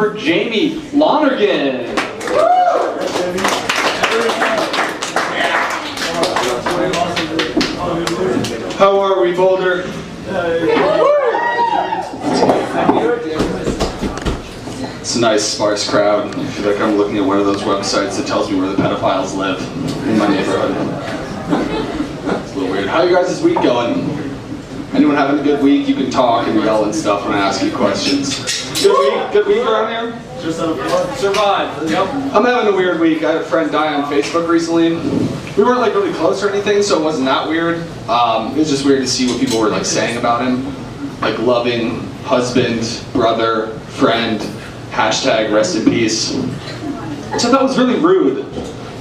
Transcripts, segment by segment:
for Jamie Lonergan. How are we, Boulder? It's a nice, sparse crowd. I feel like I'm looking at one of those websites that tells me where the pedophiles live in my neighborhood. It's a little weird. How you guys' week going? Anyone having a good week? You can talk and yell and stuff when I ask you questions. Good week around here? Survive. Yep. I'm having a weird week. I had a friend die on Facebook recently. We weren't like really close or anything, so it wasn't that weird. It was just weird to see what people were like saying about him. Like loving husband, brother, friend, hashtag rest in peace. So that was really rude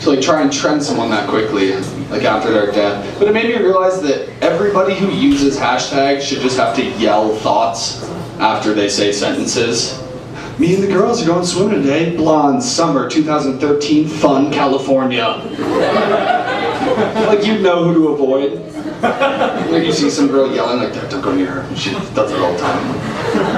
to like try and trend someone that quickly, like after their death. But it made me realize that everybody who uses hashtags should just have to yell thoughts after they say sentences. Me and the girls are going swimming today. Blonde, summer, 2013, fun, California. Like you know who to avoid. Like you see some girl yelling like, don't go near her. She does it all the time.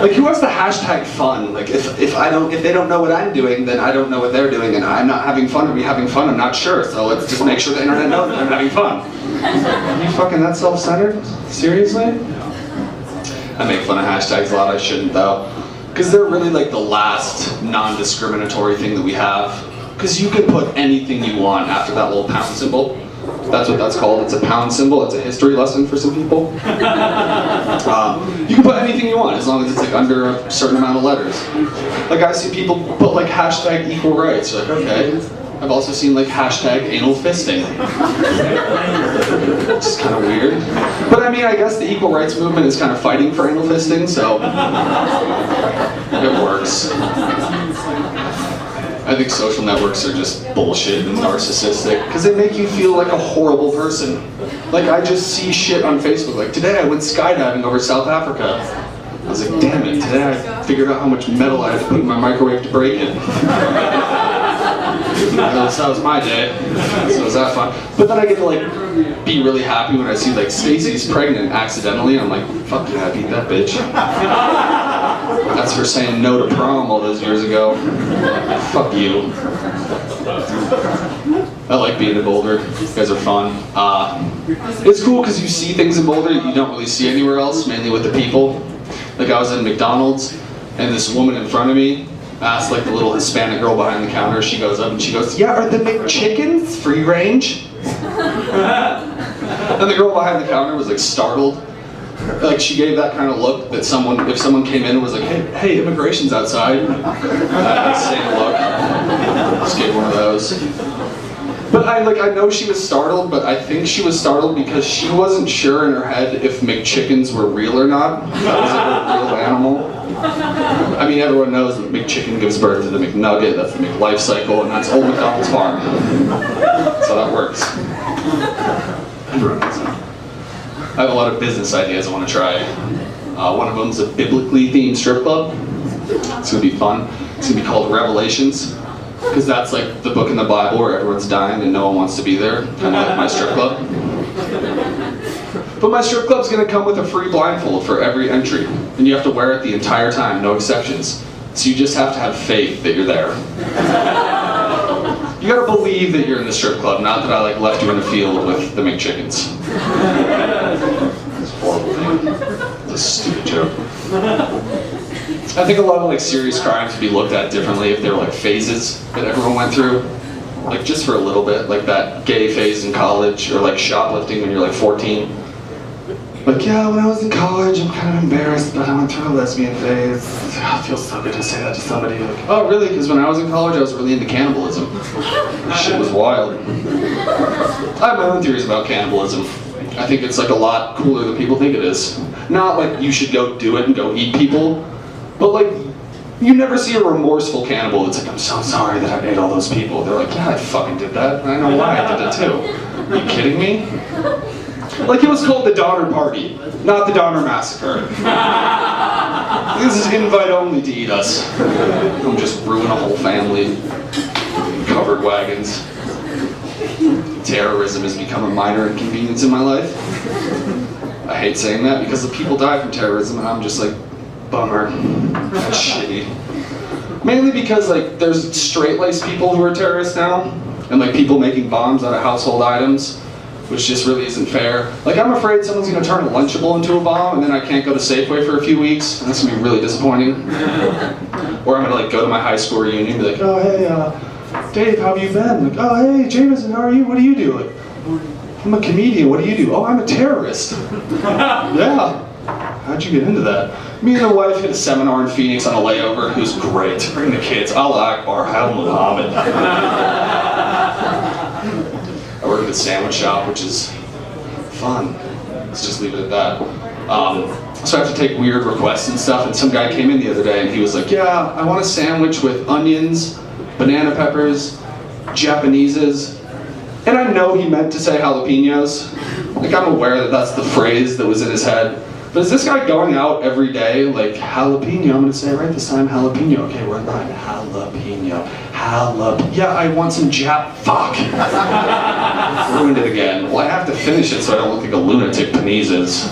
Like who has the hashtag fun? Like if they don't know what I'm doing, then I don't know what they're doing, and I'm not having fun. Are we having fun? I'm not sure. So let's just make sure the internet knows that I'm having fun. Are you fucking that self-centered? Seriously? I make fun of hashtags a lot. I shouldn't though. Because they're really like the last non-discriminatory thing that we have. Because you can put anything you want after that little pound symbol. That's what that's called. It's a pound symbol. It's a history lesson for some people. You can put anything you want as long as it's like under a certain amount of letters. Like I see people put like hashtag equal rights. You're like, okay. I've also seen like hashtag anal fisting. Which is kind of weird. But I mean, I guess the equal rights movement is kind of fighting for anal fisting, so it works. I think social networks are just bullshit and narcissistic because they make you feel like a horrible person. Like I just see shit on Facebook. Like today I went skydiving over South Africa. I was like, damn it, today I figured out how much metal I had to put in my microwave to break it. That was my day. So was that fun? But then I get to like be really happy when I see like Stacy's pregnant accidentally. I'm like, fuck yeah, I beat that bitch. That's for saying no to prom all those years ago. Fuck you. I like being in Boulder. You guys are fun. It's cool because you see things in Boulder you don't really see anywhere else, mainly with the people. Like I was in McDonald's and this woman in front of me asked like the little Hispanic girl behind the counter, she goes up and she goes, yeah, are the McChickens free range? And the girl behind the counter was like startled. Like she gave that kind of look that if someone came in and was like, hey, immigration's outside. That same look. Just gave one of those. But I know she was startled, but I think she was startled because she wasn't sure in her head if McChickens were real or not. That was like a real animal. I mean, everyone knows that McChicken gives birth to the McNugget, that's the McLife cycle, and that's Old McDonald's farm. So that works. Everyone knows that. I have a lot of business ideas I want to try. One of them is a biblically themed strip club. It's going to be fun. It's going to be called Revelations. Because that's like the book in the Bible where everyone's dying and no one wants to be there. Kind of like my strip club. But my strip club's going to come with a free blindfold for every entry. And you have to wear it the entire time, no exceptions. So you just have to have faith that you're there. You gotta believe that you're in the strip club, not that I like left you in the field with the McChickens. It's a horrible thing. It's a stupid joke. I think a lot of like serious crimes would be looked at differently if they were like phases that everyone went through. Like just for a little bit, like that gay phase in college, or like shoplifting when you're like 14. Like, yeah, when I was in college, I'm kind of embarrassed, but I went through a lesbian phase. Oh, it feels so good to say that to somebody. Like, oh, really? Because when I was in college, I was really into cannibalism. This shit was wild. I have my own theories about cannibalism. I think it's like a lot cooler than people think it is. Not like you should go do it and go eat people, but like, you never see a remorseful cannibal that's like, I'm so sorry that I ate all those people. They're like, yeah, I fucking did that, and I know why I did it too. Are you kidding me? Like it was called the Donner Party, not the Donner Massacre. This is invite only to eat us. Don't just ruin a whole family. Covered wagons. Terrorism has become a minor inconvenience in my life. I hate saying that because the people die from terrorism and I'm just like, bummer. That's shitty. Mainly because like there's straight-laced people who are terrorists now, and like people making bombs out of household items, which just really isn't fair. Like I'm afraid someone's gonna turn a Lunchable into a bomb, and then I can't go to Safeway for a few weeks, and that's gonna be really disappointing. Or I'm gonna like go to my high school reunion and be like, oh hey, Dave, how have you been? Like, oh hey, Jamison, how are you? What do you do? Like, I'm a comedian. What do you do? Oh, I'm a terrorist. Yeah. How'd you get into that? Me and the wife hit a seminar in Phoenix on a layover. It was great. Bring the kids. Allah Akbar, Hail Muhammad. I work at a sandwich shop, which is fun. Let's just leave it at that. So I have to take weird requests and stuff, and some guy came in the other day and he was like, yeah, I want a sandwich with onions, banana peppers, Japaneses, and I know he meant to say jalapenos. Like I'm aware that that's the phrase that was in his head. But is this guy going out every day like jalapeno? I'm gonna say it right this time, jalapeno. Okay, we're in line. Jalapeno. Yeah, I want some fuck. Ruined it again. Well, I have to finish it so I don't look like a lunatic Paneses.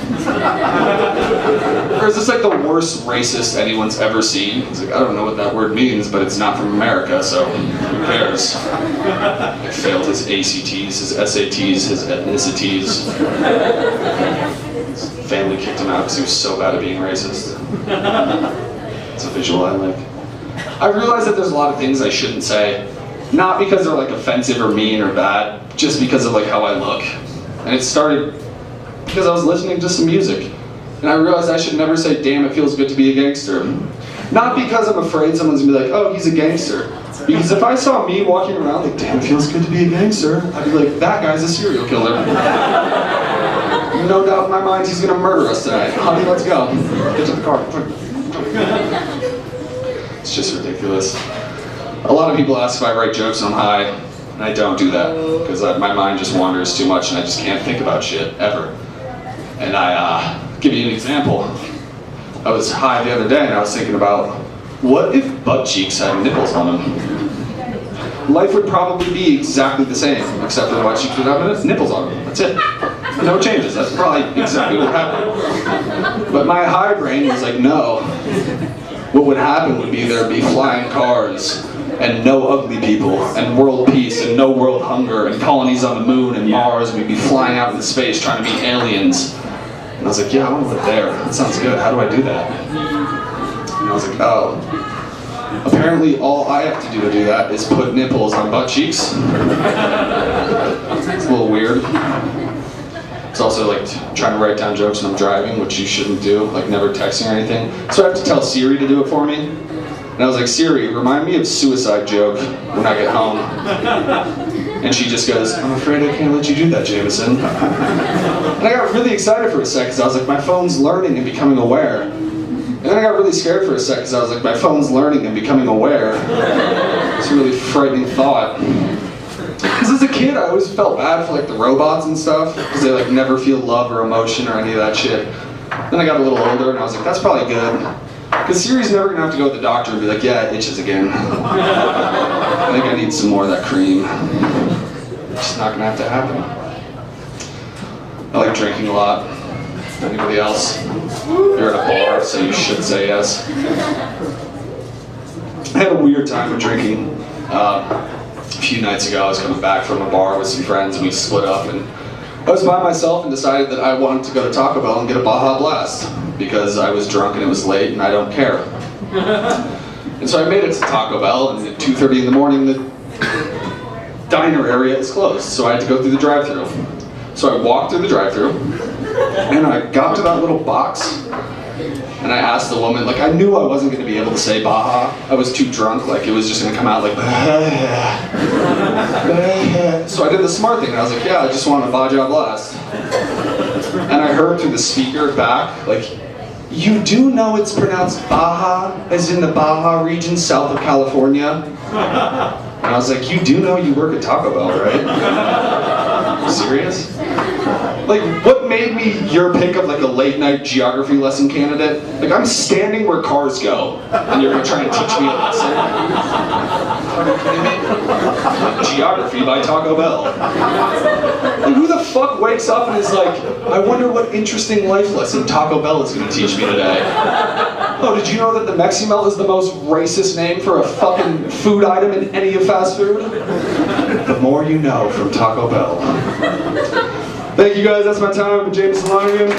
Or is this like the worst racist anyone's ever seen? He's like, I don't know what that word means, but it's not from America, so who cares? He failed his ACTs, his SATs, his ethnicities. His family kicked him out because he was so bad at being racist. It's a visual I like. I realize that there's a lot of things I shouldn't say, not because they're like offensive or mean or bad, just because of like how I look. And it started because I was listening to some music, and I realized I should never say, damn, it feels good to be a gangster. Not because I'm afraid someone's gonna be like, oh, he's a gangster. Because if I saw me walking around like, damn, it feels good to be a gangster, I'd be like, that guy's a serial killer. No doubt in my mind he's gonna murder us tonight. Honey, let's go. Get to the car. It's just ridiculous. A lot of people ask if I write jokes when I'm high, and I don't do that, because my mind just wanders too much and I just can't think about shit, ever. And give you an example. I was high the other day and I was thinking about, what if butt cheeks had nipples on them? Life would probably be exactly the same, except for the butt cheeks would have nipples on them. That's it. No changes. That's probably exactly what happened. But my high brain was like, no. What would happen would be there'd be flying cars, and no ugly people, and world peace, and no world hunger, and colonies on the moon and Mars, and we'd be flying out into space trying to meet aliens. And I was like, yeah, I want to live there. That sounds good. How do I do that? And I was like, oh. Apparently all I have to do that is put nipples on butt cheeks. It's a little weird. It's also like trying to write down jokes when I'm driving, which you shouldn't do, like never texting or anything. So I have to tell Siri to do it for me. And I was like, Siri, remind me of suicide joke when I get home. And she just goes, I'm afraid I can't let you do that, Jamison. And I got really excited for a second, because I was like, my phone's learning and becoming aware. And then I got really scared for a second, because I was like, my phone's learning and becoming aware. It's a really frightening thought. Because as a kid, I always felt bad for like the robots and stuff, because they like never feel love or emotion or any of that shit. Then I got a little older and I was like, that's probably good. Because Siri's never gonna have to go to the doctor and be like, yeah, it itches again. I think I need some more of that cream. It's just not gonna have to happen. I like drinking a lot. Anybody else? You're at a bar, so you should say yes. I had a weird time with drinking. A few nights ago, I was coming back from a bar with some friends, and we split up, and I was by myself and decided that I wanted to go to Taco Bell and get a Baja Blast, because I was drunk and it was late and I don't care. And so I made it to Taco Bell, and at 2:30 in the morning, the diner area is closed, so I had to go through the drive-thru. So I walked through the drive-thru, and I got to that little box, and I asked the woman, like I knew I wasn't going to be able to say Baja. I was too drunk, like it was just going to come out like So I did the smart thing, and I was like, yeah, I just want a Baja Blast. And I heard through the speaker back, like, you do know it's pronounced Baja, as in the Baja region south of California? And I was like, you do know you work at Taco Bell, right? Are you serious? Like, what made me your pick of like a late night geography lesson candidate? Like, I'm standing where cars go, and you're gonna try and teach me a lesson? Are you kidding me? Geography by Taco Bell. Like, who the fuck wakes up and is like, I wonder what interesting life lesson Taco Bell is gonna teach me today? Oh, did you know that the Meximel is the most racist name for a fucking food item in any of fast food? The more you know from Taco Bell. Thank you guys, that's my time with Jamison Lonergan.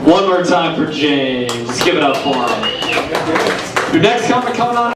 One more time for James. Let's give it up for him. Your next comic coming on.